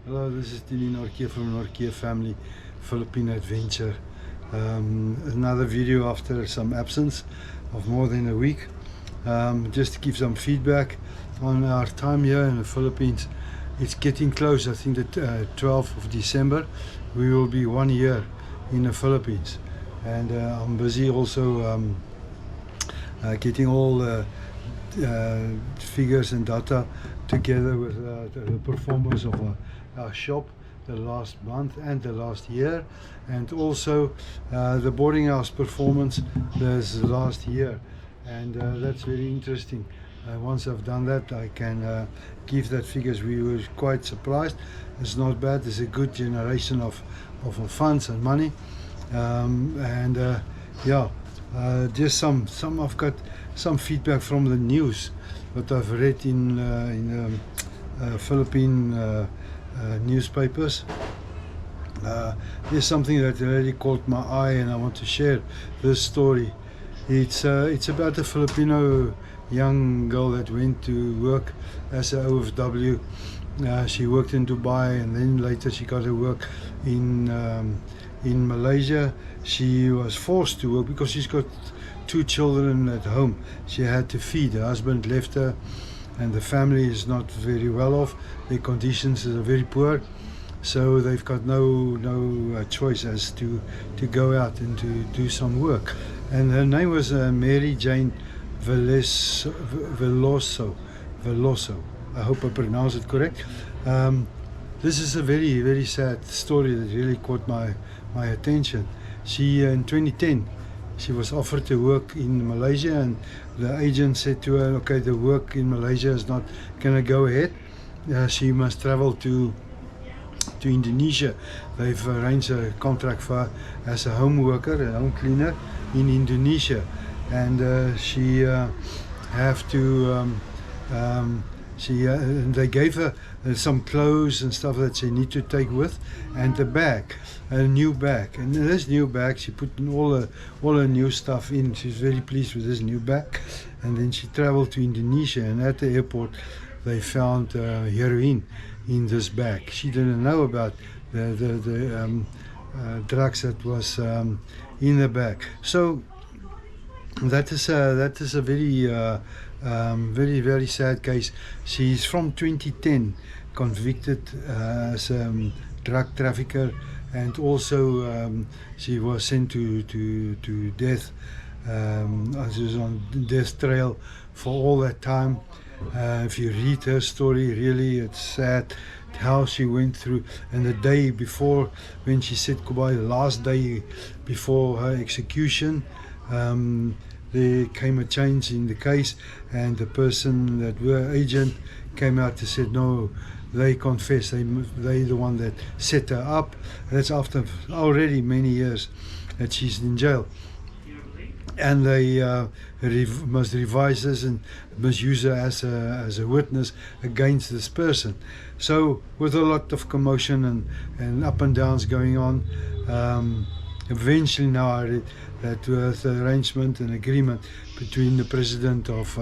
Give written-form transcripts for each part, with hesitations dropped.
Hello, this is Tini Norkia from Norkia Family Philippine Adventure. Another video after some absence of more than a week. Just to give some feedback on our time here in the Philippines. It's getting close. I think that 12th of December we will be 1 year in the Philippines, and I'm busy also getting all the figures and data together with the performance of our shop the last month and the last year, and also the boarding house performance this last year, and that's very interesting. Once I've done that, I can give that figures. We were quite surprised. It's not bad. It's a good generation of funds and money, and yeah, just some I've got some feedback from the news that I've read in Philippine newspapers. There's something that really caught my eye, and I want to share this story. It's about a Filipino young girl that went to work as an OFW. She worked in Dubai, and then later she got to work in Malaysia. She was forced to work because she's got 2 children at home. She had to feed. Her husband left her, and the family is not very well off. Their conditions are very poor, so they've got no choice as to go out and to do some work. And her name was Mary Jane Veloso. I hope I pronounced it correct. This is a very, very sad story that really caught my attention. She in 2010 she was offered to work in Malaysia, and the agent said to her, okay, the work in Malaysia is not going to go ahead. She must travel to Indonesia. They've arranged a contract for her as a home worker, a home cleaner in Indonesia, and she have to they gave her some clothes and stuff that she need to take with, and a new bag. And in this new bag she put in all her new stuff in. She's very pleased with this new bag, and then she traveled to Indonesia, and at the airport they found heroin in this bag. She didn't know about the drugs that was in the bag. So that is a very, very sad case. She's from 2010 convicted as a drug trafficker, and also she was sent to death. She was on death trail for all that time. If you read her story, really it's sad how she went through. And the day before, when she said goodbye, the last day before her execution, there came a change in the case, and the person that were agent came out and said no, they confessed, they the one that set her up. That's after already many years that she's in jail, and they must revise this and must use her as a witness against this person. So with a lot of commotion and up and downs going on, eventually now I read that with the arrangement and agreement between the president of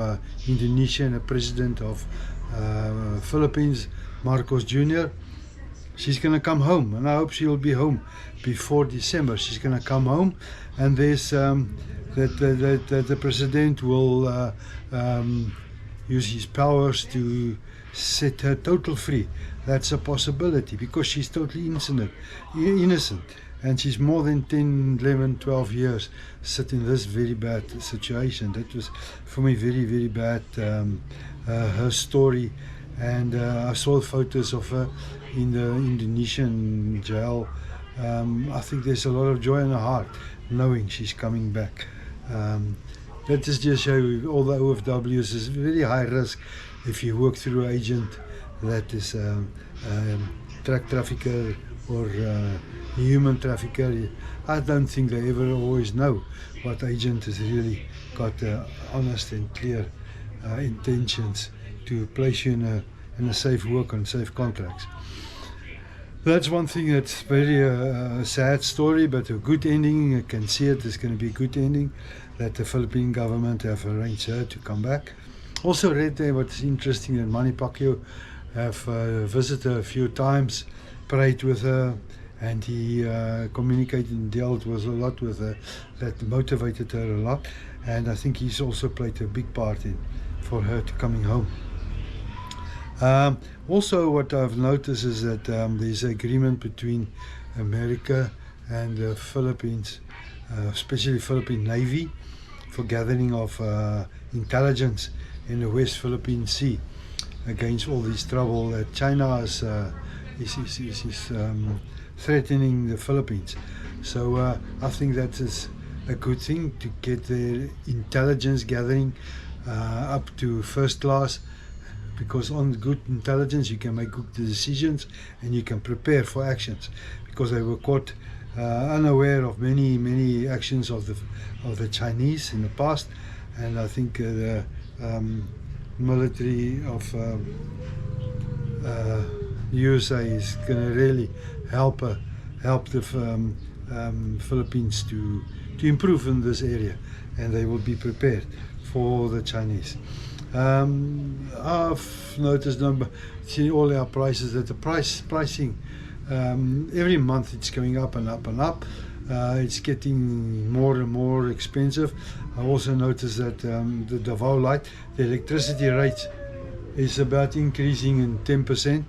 Indonesia and the president of Philippines, Marcos Jr., she's going to come home, and I hope she will be home before December. She's going to come home, and there's that the president will use his powers to set her totally free. That's a possibility, because she's totally innocent. And she's more than 10, 11, 12 years sitting in this very bad situation. That was, for me, very, very bad, her story. And I saw photos of her in the Indonesian jail. I think there's a lot of joy in her heart knowing she's coming back. That is just show you, all the OFWs is very high risk if you work through an agent that is a drug trafficker or human trafficker. I don't think they ever always know what agent has really got honest and clear intentions to place you in a safe work on safe contracts. That's one thing that's very sad story, but a good ending. You can see it is going to be a good ending, that the Philippine government have arranged her to come back. Also read there what's interesting, that Manny Pacquiao have visited her a few times, prayed with her, and he communicated and dealt with a lot with her. That motivated her a lot, and I think he's also played a big part in for her to coming home. Also, what I've noticed is that there's an agreement between America and the Philippines, especially Philippine Navy, for gathering of intelligence in the West Philippine Sea against all this trouble that China is threatening the Philippines. So I think that is a good thing to get the intelligence gathering up to first class, because on good intelligence you can make good decisions and you can prepare for actions, because they were caught unaware of many actions of the Chinese in the past, and I think the military of USA is going to really help the Philippines to improve in this area, and they will be prepared for the Chinese. I've noticed see all our prices, that the pricing every month it's going up and up and up. It's getting more and more expensive. I also noticed that the Davao Light, the electricity rate is about increasing in 10%.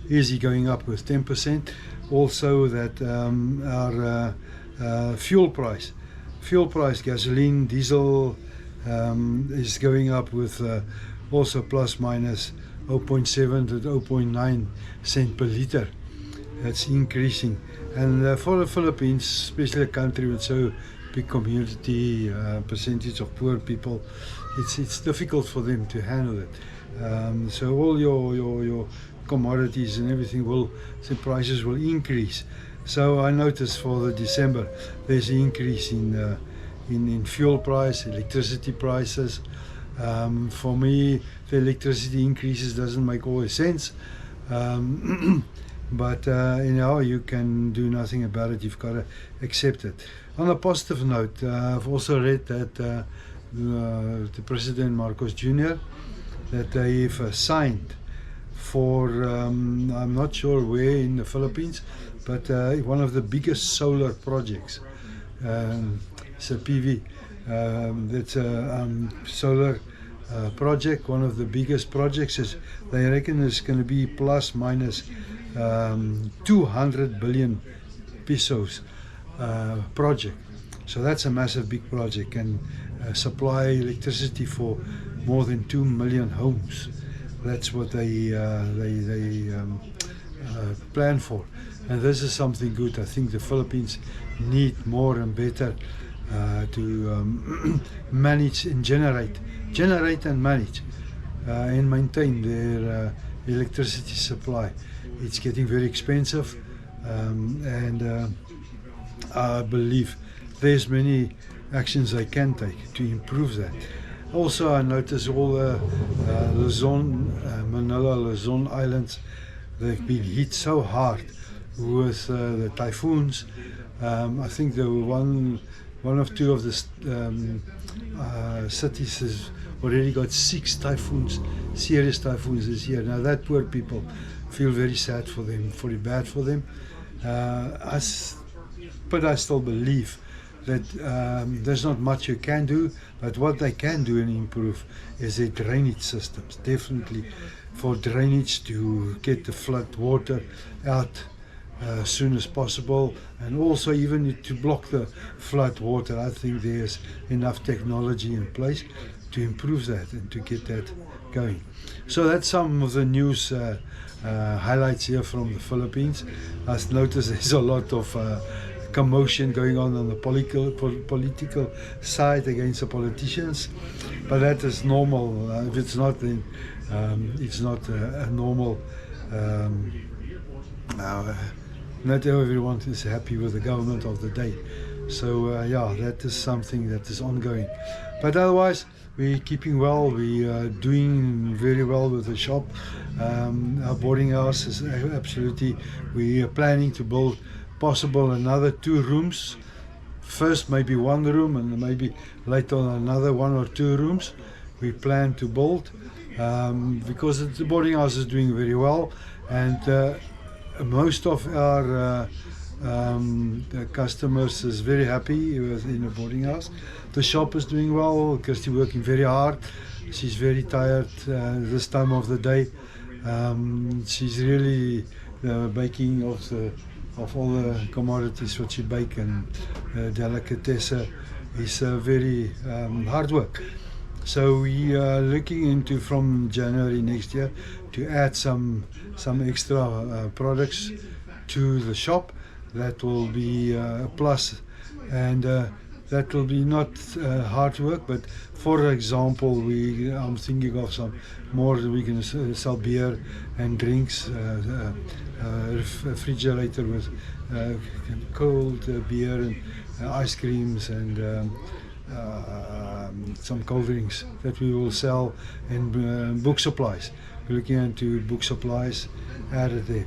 Easy going up with 10%. Also that our fuel price, gasoline, diesel is going up with also plus minus 0.7 to 0.9 cent per liter. That's increasing, and for the Philippines, especially a country with so big community percentage of poor people, it's difficult for them to handle it. So all your commodities and everything the prices will increase. So I noticed for the December there's an increase in fuel price, electricity prices. For me, the electricity increases doesn't make always sense, but you can do nothing about it. You've got to accept it. On a positive note, I've also read that the President Marcos Jr., that they've signed for I'm not sure where in the Philippines, but one of the biggest solar projects. It's a PV. That's a solar project. One of the biggest projects is, they reckon it's going to be plus minus 200 billion pesos project. So that's a massive big project, and supply electricity for more than 2 million homes. That's what they plan for, and this is something good. I think the Philippines need more and better to manage and generate and manage and maintain their electricity supply. It's getting very expensive, and I believe there's many actions they can take to improve that. Also, I noticed all the Luzon, Manila, Luzon islands, they've been hit so hard with the typhoons. I think there were one of two of the cities has already got 6 typhoons, serious typhoons this year. Now that poor people feel very sad for them, very bad for them. But I still believe that there's not much you can do, but what they can do and improve is their drainage systems. Definitely for drainage, to get the flood water out as soon as possible, and also even to block the flood water. I think there's enough technology in place to improve that and to get that going. So that's some of the news highlights here from the Philippines. I've noticed there's a lot of commotion going on the political side against the politicians, but that is normal. If it's not, then it's not a normal. Not everyone is happy with the government of the day. So yeah, that is something that is ongoing. But otherwise, we're keeping well. We are doing very well with the shop. Our boarding house is absolutely. We are planning to build possible another 2 rooms. First maybe 1 room, and maybe later on another 1 or 2 rooms we plan to build. because the boarding house is doing very well, and most of our the customers is very happy with in the boarding house. The shop is doing well. Kirsty working very hard. She's very tired this time of the day. She's really baking of all the commodities what she bake, and delicatessen is very hard work. So we are looking into from January next year to add some extra products to the shop. That will be a plus, and that will be not hard work. But for example, I'm thinking of some more. We can sell beer and drinks, refrigerator with cold beer and ice creams and some cold drinks that we will sell, and book supplies. We're looking into book supplies added there.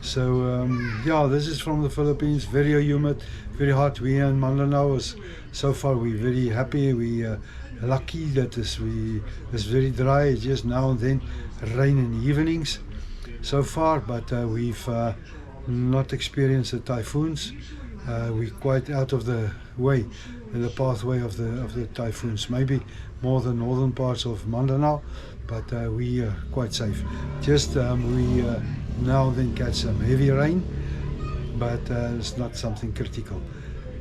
So yeah, this is from the Philippines. Very humid, very hot. We in Mindanao is so far we're very happy. We lucky that it's very dry. Just now and then rain in the evenings so far, but we've not experienced the typhoons. We're quite out of the way, the pathway of the typhoons. Maybe more the northern parts of Mindanao, but we are quite safe. Just we now and then catch some heavy rain, but it's not something critical,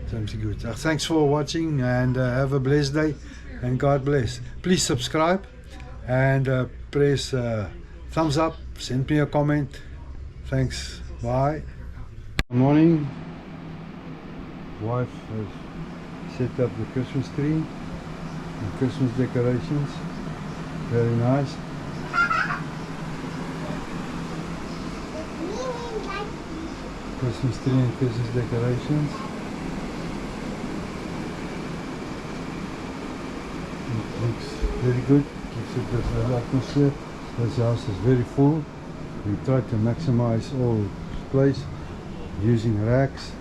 something good. Thanks for watching, and have a blessed day, and God bless. Please subscribe and press thumbs up, send me a comment. Thanks, bye. Good morning. Wife has set up the Christmas tree and Christmas decorations. Very nice. Christmas tree and Christmas decorations. It looks very good. Gives it this atmosphere. This house is very full. We try to maximize all space using racks.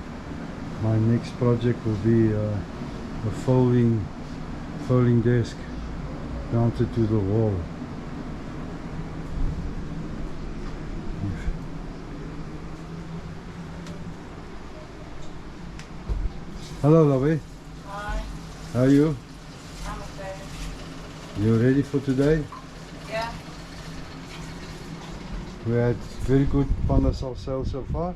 My next project will be a folding desk mounted to the wall. Hello, lovey. Hi. How are you? I'm okay. You ready for today? Yeah. We had very good Pandasal sale so far.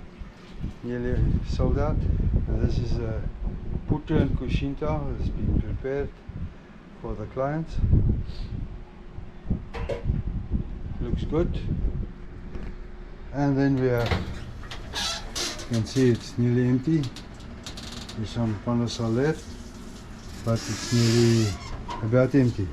Nearly sold out. And this is a putu and kushinta that's been prepared for the clients. Looks good. And then we have, you can see it's nearly empty. There's some Pandasal left, but it's nearly about empty.